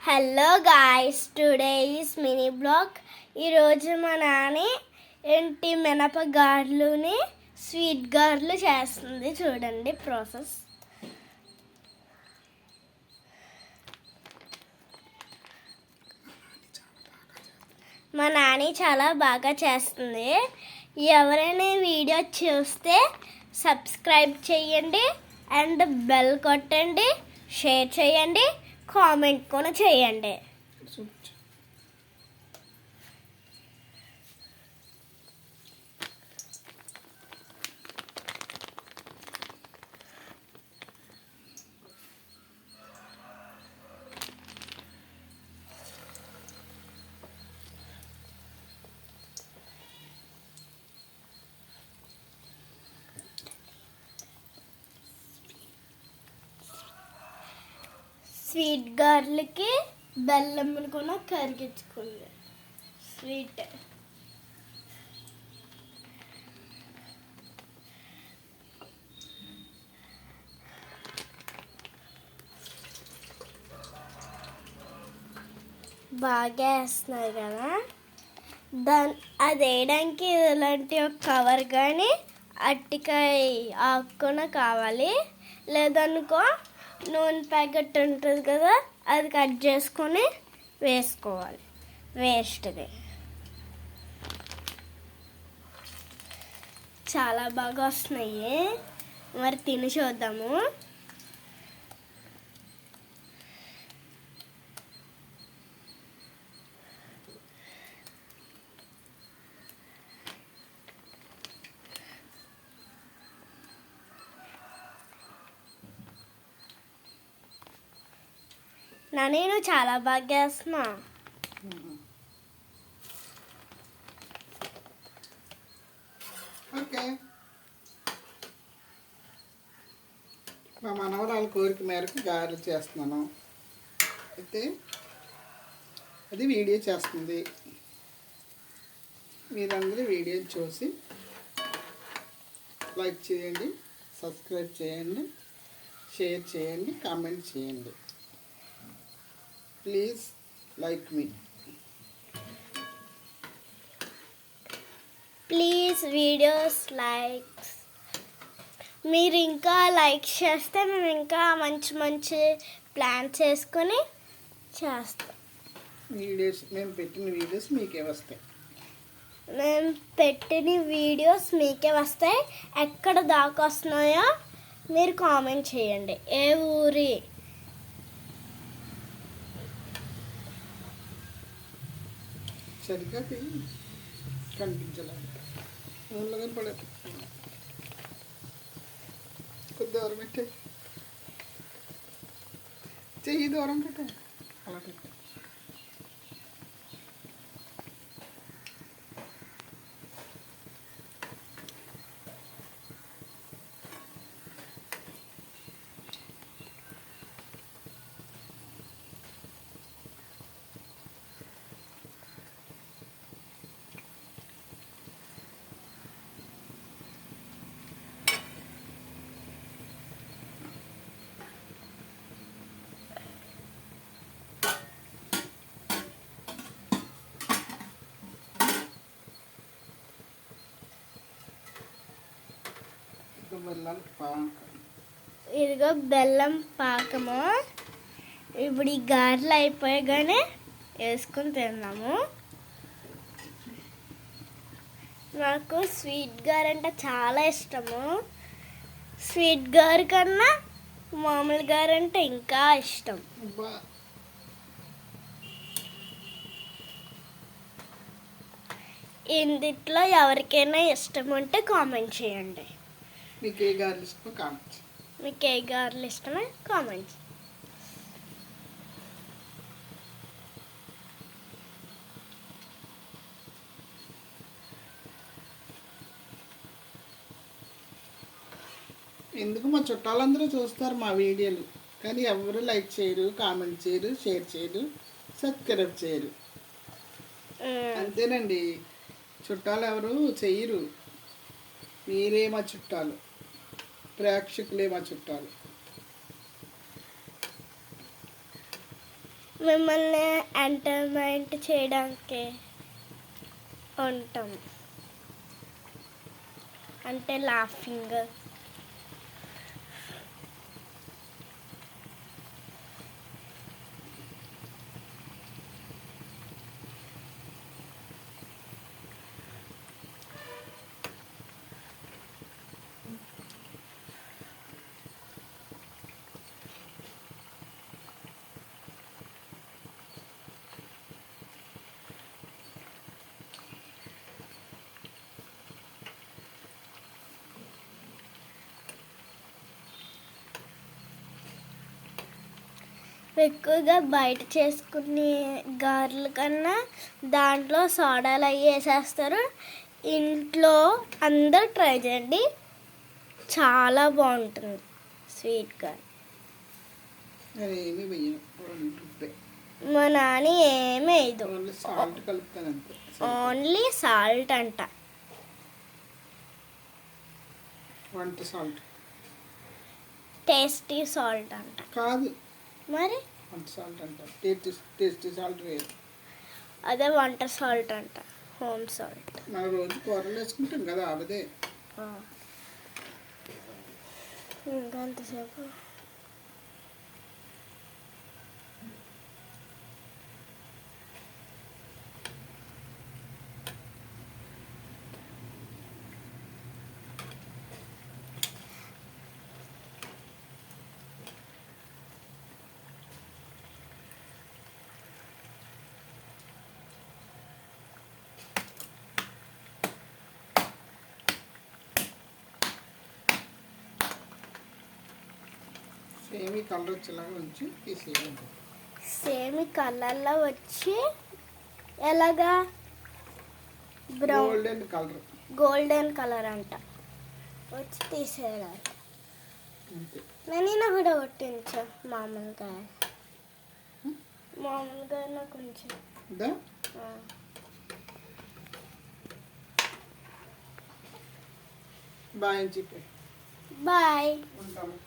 Hello guys, today is mini blog. ఈరోజు మా నాని మినప గారెలుని స్వీట్ గారెలు చేస్తుంది. చూడండి ప్రాసెస్. మా నాని చాలా బాగా చేస్తుంది. ఎవరైనా వీడియో చూస్తే సబ్స్క్రైబ్ చేయండి అండ్ బెల్ కొట్టండి, షేర్ చేయండి, కామెంట్ కూడా చేయండి. స్వీట్ గార్లకి బెల్లం కూడా కరిగించుకుంది. స్వీట్ బాగా వేస్తున్నారు కదా. అది వేయడానికి ఇలాంటి ఒక కవర్ కానీ అట్టికాయ ఆకున కావాలి. లేదనుకో నూనె ప్యాకెట్ ఉంటుంది కదా, అది కట్ చేసుకొని వేసుకోవాలి. వేస్ట్గా చాలా బాగా వస్తున్నాయి. మరి తిని చూద్దాము. నేను చాలా బాగా చేస్తున్నా. ఓకే, మా మనవరాల కోరిక మేరకు గారెలు చేస్తున్నాను. అయితే అది వీడియో చేస్తుంది. మీరందరూ వీడియో చూసి లైక్ చేయండి, సబ్స్క్రైబ్ చేయండి, షేర్ చేయండి, కామెంట్ చేయండి. Please like me. Please videos likes. మీరు ఇంకా లైక్ చేస్తే మేము ఇంకా మంచి మంచి ప్లాన్స్ చేసుకొని చేస్తాం. మేము పెట్టిన వీడియోస్ మీకే వస్తాయి. ఎక్కడ దాకా వస్తున్నాయో మీరు కామెంట్ చేయండి. ఏ ఊరి సరిగ్గా కనిపించలేదు. ఊళ్ళో కనపడదు. కొద్ది దూరం పెట్టే, చెయ్యి దూరం పెట్టే, అలా పెట్టే. ఇదిగో బెల్లం పాకము. ఇప్పుడు ఈ గారెలు అయిపోయాగానే వేసుకొని తిన్నాము. నాకు స్వీట్ గారె అంటే చాలా ఇష్టము. స్వీట్ గారె కన్నా మామూలు గారె అంటే ఇంకా ఇష్టం. ఇందులో ఎవరికైనా ఇష్టం ఉంటే కామెంట్ చేయండి. మీకు ఏ గారెలు ఇష్టమో కామెంట్. మీకు ఏ గారెలు ఇష్టమో కామెంట్. ఎందుకు మా చుట్టాలందరూ చూస్తారు మా వీడియోలు, కానీ ఎవరు లైక్ చేయరు, కామెంట్ చేయరు, షేర్ చేయరు, సబ్స్క్రైబ్ చేయరు. అంతేనండి, చుట్టాలు ఎవరు చెయ్యరు. మీరే మా చుట్టాలు, ప్రేక్షకులే మా చుట్టాలు. మిమ్మల్ని ఎంటర్టైన్మెంట్ చేయడానికి ఉంటాం, అంటే లాఫింగ్. ఎక్కువగా బయట చేసుకునే గారెల కన్నా దాంట్లో సోడాలు అవి వేసేస్తారు. ఇంట్లో అందరు ట్రై చేయండి, చాలా బాగుంటుంది స్వీట్ గారె. నేను ఏమీ వెయ్యను, ఉప్పే. మా నాన్న ఏమీ వేయదు, ఓన్లీ సాల్ట్ కలుపుతాను అంతే. ఓన్లీ సాల్ట్ అంట. వంట సాల్ట్ టేస్టీ సాల్ట్ అంట. కాదు, మరి వంట సాల్ట్ అంటారు. టేస్టీ సాల్ట్ వేరు. అదే వంట సాల్ట్ అంట, హోమ్ సాల్ట్. మనం రోజు కూరలు వేసుకుంటాం కదా, అదే. ఇంకంతసేపు సేమ్ ఈ కలర్ వచ్చేలాగా ఉంచి తీసేయాలి. సేమ్ కలర్లో వచ్చి ఎలాగా brown golden colour golden colour అంట వచ్చి తీసేయాలి. అంతే. నేను కూడా కొట్టించా మామూలుగా కొంచెం. ఇదా బాయ్ అని చెప్పి బాయ్. ఉంటాము.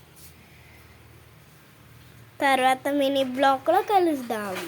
తర్వాత మినీ బ్లాక్లో కలుద్దాం.